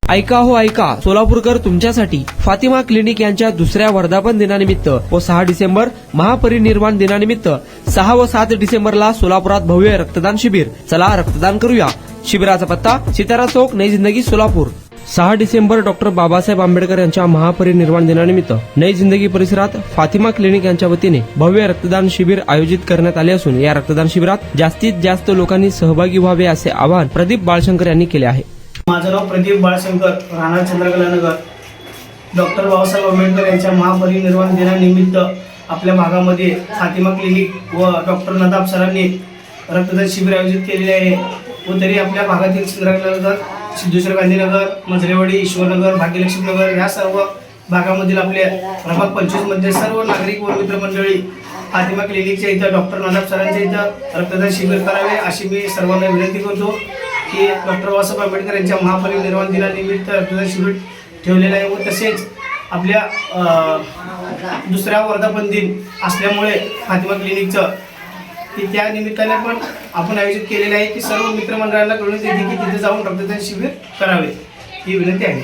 ऐका हो ऐका, सोलापूरकर तुमच्यासाठी फातिमा क्लिनिक यांच्या दुसऱ्या वर्धापन दिनानिमित्त व 6 डिसेंबर महापरिनिर्वाण दिनानिमित्त 6 व 7 डिसेंबरला सोलापुरात भव्य रक्तदान शिबिर. चला रक्तदान करूया. शिबिराचा पत्ता सितारा चौक, नई जिंदगी, सोलापूर. 6 डिसेंबर डॉक्टर बाबासाहेब आंबेडकर यांच्या महापरिनिर्वाण दिनानिमित्त नई जिंदगी परिसरात फातिमा क्लिनिक यांच्या वतीने भव्य रक्तदान शिबिर आयोजित करण्यात आले असून या रक्तदान शिबिरात जास्तीत जास्त लोकांनी सहभागी व्हावे असे आवाहन प्रदीप बाळशंकर यांनी केले आहे. माझं नाव प्रदीप बाळशंकर, राहणार चंद्रकलानगर. डॉक्टर बाबासाहेब आंबेडकर यांच्या महापरिनिर्वाण दिनानिमित्त आपल्या भागामध्ये फातिमा क्लिनिक व डॉक्टर नदाब सरांनी रक्तदान शिबिर आयोजित केलेले आहे. व तरी आपल्या भागातील चंद्रकलानगर, सिद्धेश्वर गांधीनगर, मजरेवाडी, ईश्वरनगर, भाग्यलक्ष्मी नगर या सर्व भागामधील आपल्या प्रभाग 25 मध्ये सर्व नागरिक व मित्रमंडळी फातिमा क्लिनिकच्या इथं डॉक्टर नदाब सरांच्या इथं रक्तदान शिबिर करावे अशी मी सर्वांना विनंती करतो की डॉक्टर बाबासाहेब आंबेडकर यांच्या महापरिनिर्वाण दिनानिमित्त रक्तदान शिबिर ठेवलेलं आहे. व तसेच आपल्या दुसऱ्या वर्धापन दिन असल्यामुळे फातिमा क्लिनिकचं की त्या निमित्ताने पण आपण आयोजित केलेलं आहे की सर्व मित्रमंडळांना कळून देते की तिथे जाऊन रक्तदान शिबिर करावे ही विनंती आहे.